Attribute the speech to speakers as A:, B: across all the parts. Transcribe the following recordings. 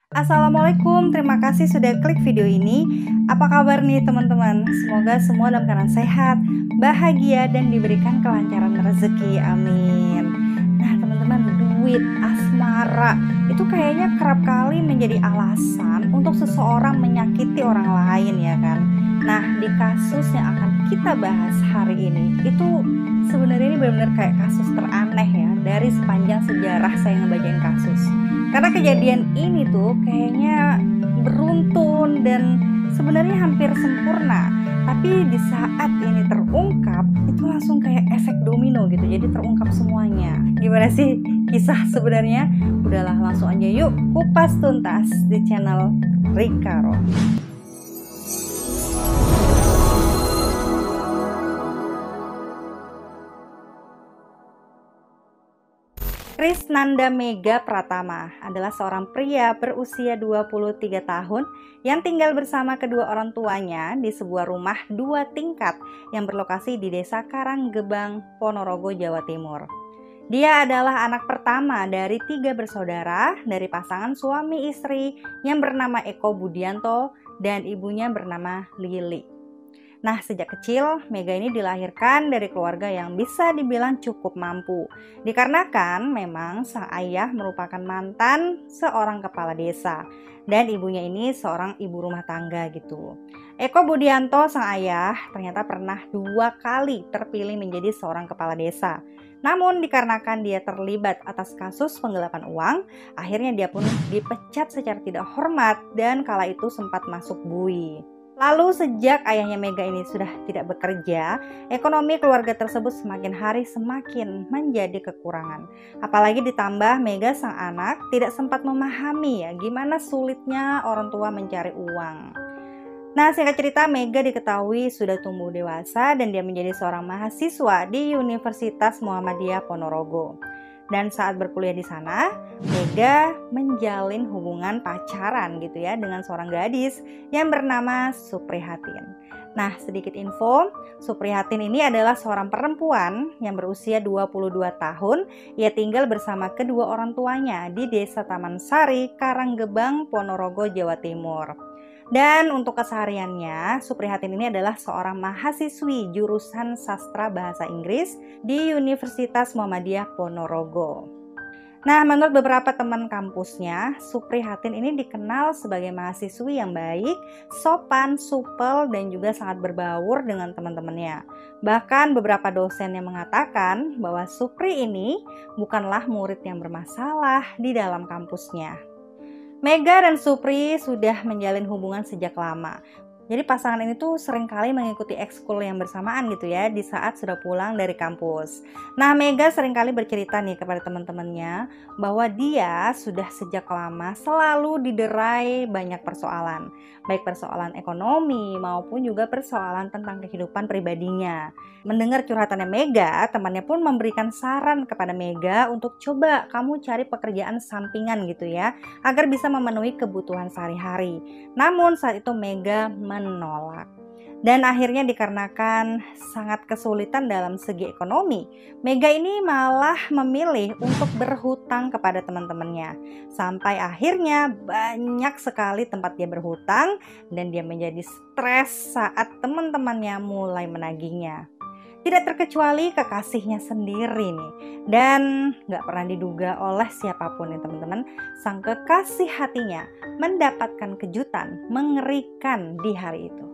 A: Assalamualaikum, terima kasih sudah klik video ini. Apa kabar nih teman-teman? Semoga semua dalam keadaan sehat, bahagia, dan diberikan kelancaran rezeki, amin. Nah teman-teman, duit, asmara, itu kayaknya kerap kali menjadi alasan untuk seseorang menyakiti orang lain ya kan. Nah di kasus yang akan kita bahas hari ini, itu sebenarnya ini benar-benar kayak kasus teraneh ya dari sepanjang sejarah saya ngebacain kasus. Karena kejadian ini tuh kayaknya beruntun dan sebenarnya hampir sempurna. Tapi di saat ini terungkap, itu langsung kayak efek domino gitu. Jadi terungkap semuanya. Gimana sih kisah sebenarnya? Udahlah langsung aja yuk kupas tuntas di channel Rika Roh. Krisnanda Mega Pratama adalah seorang pria berusia 23 tahun yang tinggal bersama kedua orang tuanya di sebuah rumah 2 tingkat yang berlokasi di Desa Karanggebang, Ponorogo, Jawa Timur. Dia adalah anak pertama dari 3 bersaudara dari pasangan suami istri yang bernama Eko Budianto dan ibunya bernama Lili. Nah, sejak kecil, Mega ini dilahirkan dari keluarga yang bisa dibilang cukup mampu. Dikarenakan memang sang ayah merupakan mantan seorang kepala desa dan ibunya ini seorang ibu rumah tangga gitu. Eko Budianto, sang ayah, ternyata pernah 2 kali terpilih menjadi seorang kepala desa. Namun dikarenakan dia terlibat atas kasus penggelapan uang, akhirnya dia pun dipecat secara tidak hormat dan kala itu sempat masuk bui. Lalu sejak ayahnya Mega ini sudah tidak bekerja, ekonomi keluarga tersebut semakin hari semakin menjadi kekurangan. Apalagi ditambah Mega sang anak tidak sempat memahami ya gimana sulitnya orang tua mencari uang. Nah, singkat cerita, Mega diketahui sudah tumbuh dewasa dan dia menjadi seorang mahasiswa di Universitas Muhammadiyah Ponorogo. Dan saat berkuliah di sana, Mega menjalin hubungan pacaran gitu ya dengan seorang gadis yang bernama Suprihatin. Nah, sedikit info, Suprihatin ini adalah seorang perempuan yang berusia 22 tahun. Ia tinggal bersama kedua orang tuanya di Desa Taman Sari, Karanggebang, Ponorogo, Jawa Timur. Dan untuk kesehariannya, Suprihatin ini adalah seorang mahasiswi jurusan sastra bahasa Inggris di Universitas Muhammadiyah Ponorogo. Nah, menurut beberapa teman kampusnya, Suprihatin ini dikenal sebagai mahasiswi yang baik, sopan, supel, dan juga sangat berbaur dengan teman-temannya. Bahkan beberapa dosen yang mengatakan bahwa Supri ini bukanlah murid yang bermasalah di dalam kampusnya. Mega dan Supri sudah menjalin hubungan sejak lama. Jadi pasangan ini tuh seringkali mengikuti ekskul yang bersamaan gitu ya di saat sudah pulang dari kampus. Nah, Mega seringkali bercerita nih kepada teman-temannya bahwa dia sudah sejak lama selalu diderai banyak persoalan. Baik persoalan ekonomi maupun juga persoalan tentang kehidupan pribadinya. Mendengar curhatannya Mega, temannya pun memberikan saran kepada Mega untuk coba kamu cari pekerjaan sampingan gitu ya, agar bisa memenuhi kebutuhan sehari-hari. Namun saat itu Mega menolak. Dan akhirnya dikarenakan sangat kesulitan dalam segi ekonomi, Mega ini malah memilih untuk berhutang kepada teman-temannya. Sampai akhirnya banyak sekali tempat dia berhutang dan dia menjadi stres saat teman-temannya mulai menagihnya. Tidak terkecuali kekasihnya sendiri nih. Dan gak pernah diduga oleh siapapun nih teman-teman, sang kekasih hatinya mendapatkan kejutan mengerikan di hari itu.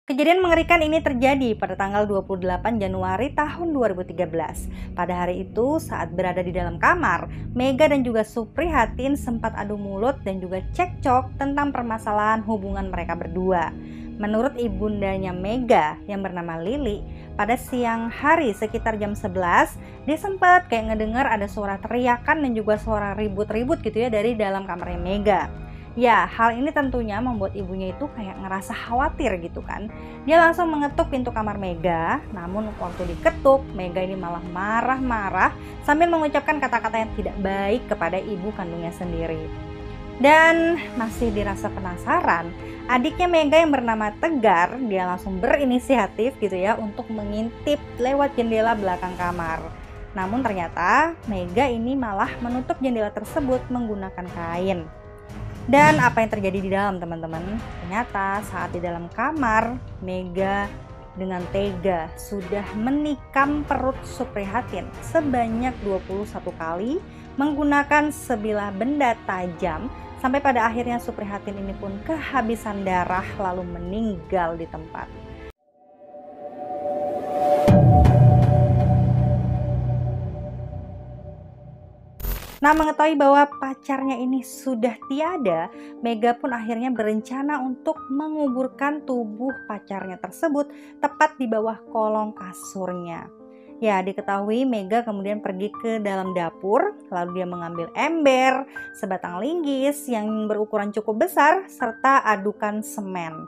A: Kejadian mengerikan ini terjadi pada tanggal 28 Januari tahun 2013. Pada hari itu saat berada di dalam kamar, Mega dan juga Suprihatin sempat adu mulut dan juga cekcok tentang permasalahan hubungan mereka berdua. Menurut ibundanya Mega yang bernama Lili, pada siang hari sekitar jam 11, dia sempat kayak ngedengar ada suara teriakan dan juga suara ribut-ribut gitu ya dari dalam kamarnya Mega. Ya, hal ini tentunya membuat ibunya itu kayak ngerasa khawatir gitu kan. Dia langsung mengetuk pintu kamar Mega, namun waktu diketuk, Mega ini malah marah-marah sambil mengucapkan kata-kata yang tidak baik kepada ibu kandungnya sendiri. Dan masih dirasa penasaran, adiknya Mega yang bernama Tegar, dia langsung berinisiatif gitu ya untuk mengintip lewat jendela belakang kamar. Namun ternyata Mega ini malah menutup jendela tersebut menggunakan kain. Dan apa yang terjadi di dalam, teman-teman? Ternyata saat di dalam kamar, Mega dengan tega sudah menikam perut Suprihatin sebanyak 21 kali menggunakan sebilah benda tajam, sampai pada akhirnya Suprihatin ini pun kehabisan darah lalu meninggal di tempat. Nah, mengetahui bahwa pacarnya ini sudah tiada, Mega pun akhirnya berencana untuk menguburkan tubuh pacarnya tersebut tepat di bawah kolong kasurnya. Ya, diketahui Mega kemudian pergi ke dalam dapur, lalu dia mengambil ember, sebatang linggis yang berukuran cukup besar, serta adukan semen.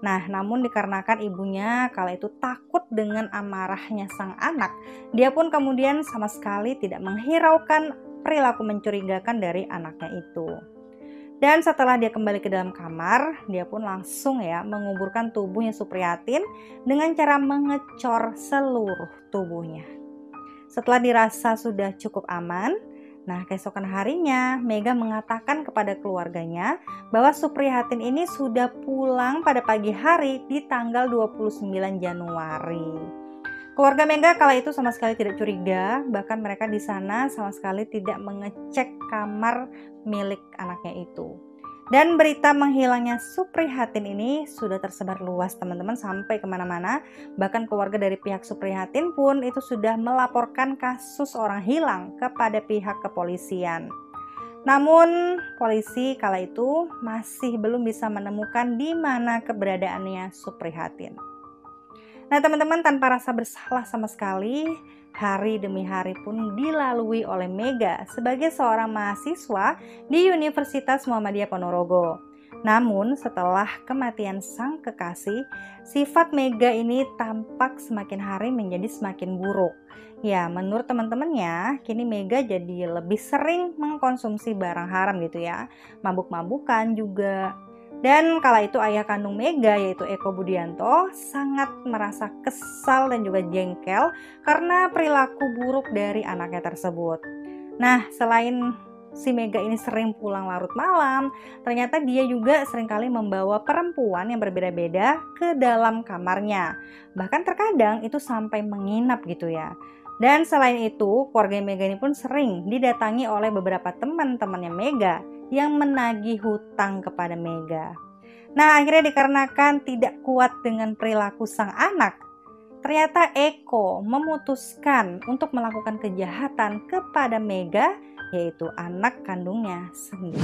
A: Nah, namun dikarenakan ibunya kala itu takut dengan amarahnya sang anak, dia pun kemudian sama sekali tidak menghiraukan perilaku mencurigakan dari anaknya itu. Dan setelah dia kembali ke dalam kamar, dia pun langsung menguburkan tubuhnya Suprihatin dengan cara mengecor seluruh tubuhnya. Setelah dirasa sudah cukup aman, nah keesokan harinya Mega mengatakan kepada keluarganya bahwa Suprihatin ini sudah pulang pada pagi hari di tanggal 29 Januari. Keluarga Mega kala itu sama sekali tidak curiga, bahkan mereka di sana sama sekali tidak mengecek kamar milik anaknya itu. Dan berita menghilangnya Suprihatin ini sudah tersebar luas, teman-teman, sampai kemana-mana. Bahkan keluarga dari pihak Suprihatin pun itu sudah melaporkan kasus orang hilang kepada pihak kepolisian. Namun polisi kala itu masih belum bisa menemukan di mana keberadaannya Suprihatin. Nah, teman-teman, tanpa rasa bersalah sama sekali, hari demi hari pun dilalui oleh Mega sebagai seorang mahasiswa di Universitas Muhammadiyah Ponorogo. Namun setelah kematian sang kekasih, sifat Mega ini tampak semakin hari menjadi semakin buruk. Ya, menurut teman-temannya, kini Mega jadi lebih sering mengkonsumsi barang haram gitu ya, mabuk-mabukan juga. Dan kala itu ayah kandung Mega, yaitu Eko Budianto, sangat merasa kesal dan juga jengkel karena perilaku buruk dari anaknya tersebut. Nah, selain si Mega ini sering pulang larut malam, ternyata dia juga seringkali membawa perempuan yang berbeda-beda ke dalam kamarnya. Bahkan terkadang itu sampai menginap gitu ya. Dan selain itu, keluarga Mega ini pun sering didatangi oleh beberapa teman-temannya Mega yang menagih hutang kepada Mega. Nah, akhirnya dikarenakan tidak kuat dengan perilaku sang anak, ternyata Eko memutuskan untuk melakukan kejahatan kepada Mega, yaitu anak kandungnya sendiri.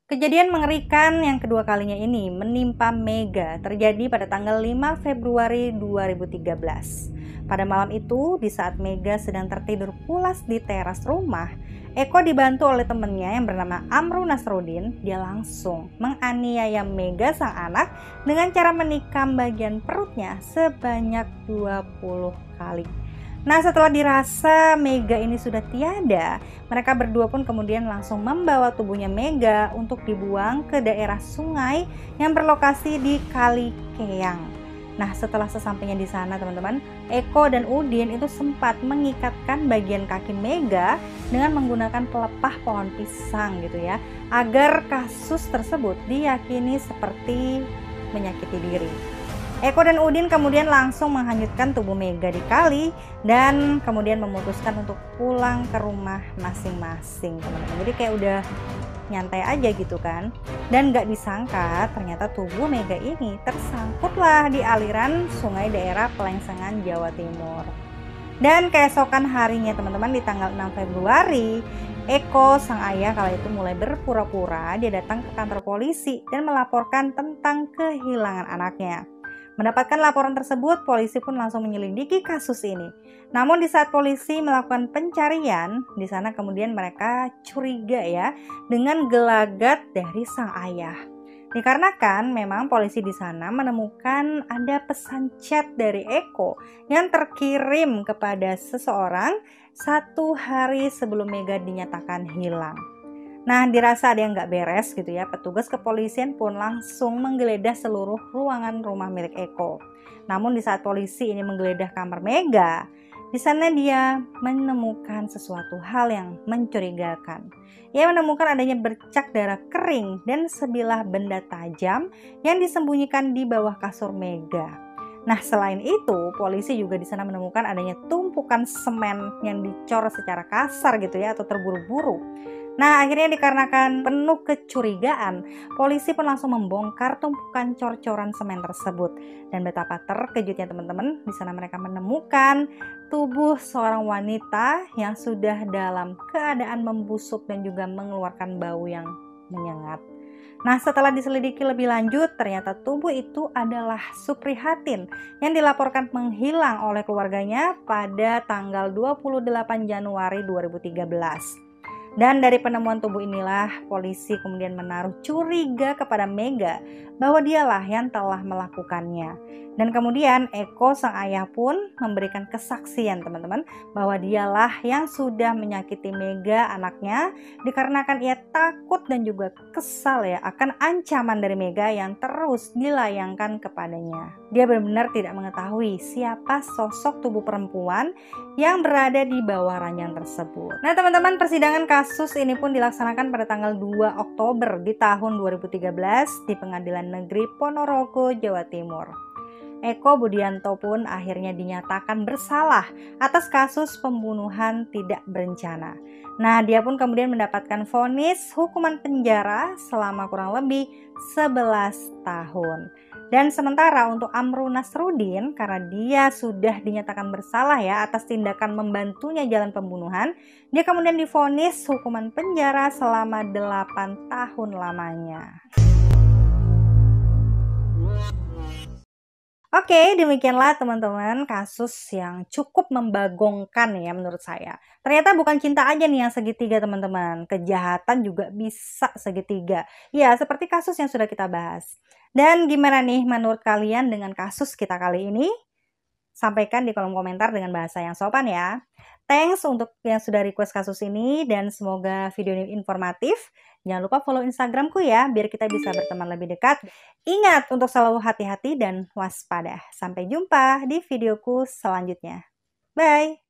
A: Kejadian mengerikan yang kedua kalinya ini menimpa Mega terjadi pada tanggal 5 Februari 2013. Pada malam itu, di saat Mega sedang tertidur pulas di teras rumah, Eko dibantu oleh temannya yang bernama Amru Nasruddin. Dia langsung menganiaya Mega sang anak dengan cara menikam bagian perutnya sebanyak 20 kali. Nah, setelah dirasa Mega ini sudah tiada, mereka berdua pun kemudian langsung membawa tubuhnya Mega untuk dibuang ke daerah sungai yang berlokasi di Kali Keyang. Nah, setelah sesampainya di sana, teman-teman, Eko dan Udin itu sempat mengikatkan bagian kaki Mega dengan menggunakan pelepah pohon pisang gitu ya, agar kasus tersebut diyakini seperti menyakiti diri. Eko dan Udin kemudian langsung menghanyutkan tubuh Mega di kali dan kemudian memutuskan untuk pulang ke rumah masing-masing, teman-teman. Jadi kayak udah nyantai aja gitu kan. Dan gak disangka ternyata tubuh Mega ini tersangkutlah di aliran sungai daerah Pelengsengan, Jawa Timur. Dan keesokan harinya, teman-teman, di tanggal 6 Februari, Eko sang ayah kala itu mulai berpura-pura dia datang ke kantor polisi dan melaporkan tentang kehilangan anaknya. Mendapatkan laporan tersebut, polisi pun langsung menyelidiki kasus ini. Namun di saat polisi melakukan pencarian, di sana kemudian mereka curiga ya dengan gelagat dari sang ayah. Dikarenakan memang polisi di sana menemukan ada pesan chat dari Eko yang terkirim kepada seseorang 1 hari sebelum Mega dinyatakan hilang. Nah, dirasa ada yang nggak beres gitu ya, petugas kepolisian pun langsung menggeledah seluruh ruangan rumah milik Eko. Namun di saat polisi ini menggeledah kamar Mega, di sana dia menemukan sesuatu hal yang mencurigakan. Ia menemukan adanya bercak darah kering dan sebilah benda tajam yang disembunyikan di bawah kasur Mega. Nah, selain itu, polisi juga di sana menemukan adanya tumpukan semen yang dicor secara kasar gitu ya, atau terburu-buru. Nah, akhirnya dikarenakan penuh kecurigaan, polisi pun langsung membongkar tumpukan cor-coran semen tersebut. Dan betapa terkejutnya teman-teman, di sana mereka menemukan tubuh seorang wanita yang sudah dalam keadaan membusuk dan juga mengeluarkan bau yang menyengat. Nah, setelah diselidiki lebih lanjut, ternyata tubuh itu adalah Suprihatin yang dilaporkan menghilang oleh keluarganya pada tanggal 28 Januari 2013. Dan dari penemuan tubuh inilah polisi kemudian menaruh curiga kepada Mega bahwa dialah yang telah melakukannya. Dan kemudian Eko sang ayah pun memberikan kesaksian teman-teman bahwa dialah yang sudah menyakiti Mega anaknya dikarenakan ia takut dan juga kesal ya akan ancaman dari Mega yang terus dilayangkan kepadanya. Dia benar-benar tidak mengetahui siapa sosok tubuh perempuan yang berada di bawah ranjang tersebut. Nah teman-teman, persidangan kasus ini pun dilaksanakan pada tanggal 2 Oktober di tahun 2013 di Pengadilan Negeri Ponorogo, Jawa Timur. Eko Budianto pun akhirnya dinyatakan bersalah atas kasus pembunuhan tidak berencana. Nah, dia pun kemudian mendapatkan vonis hukuman penjara selama kurang lebih 11 tahun. Dan sementara untuk Amru Nasruddin, karena dia sudah dinyatakan bersalah ya atas tindakan membantunya jalan pembunuhan, dia kemudian divonis hukuman penjara selama 8 tahun lamanya. Oke, demikianlah teman-teman kasus yang cukup membagongkan ya menurut saya. Ternyata bukan cinta aja nih yang segitiga teman-teman, kejahatan juga bisa segitiga. Ya, seperti kasus yang sudah kita bahas. Dan gimana nih menurut kalian dengan kasus kita kali ini? Sampaikan di kolom komentar dengan bahasa yang sopan ya. Thanks untuk yang sudah request kasus ini dan semoga video ini informatif. Jangan lupa follow Instagramku ya biar kita bisa berteman lebih dekat. Ingat untuk selalu hati-hati dan waspada. Sampai jumpa di videoku selanjutnya. Bye!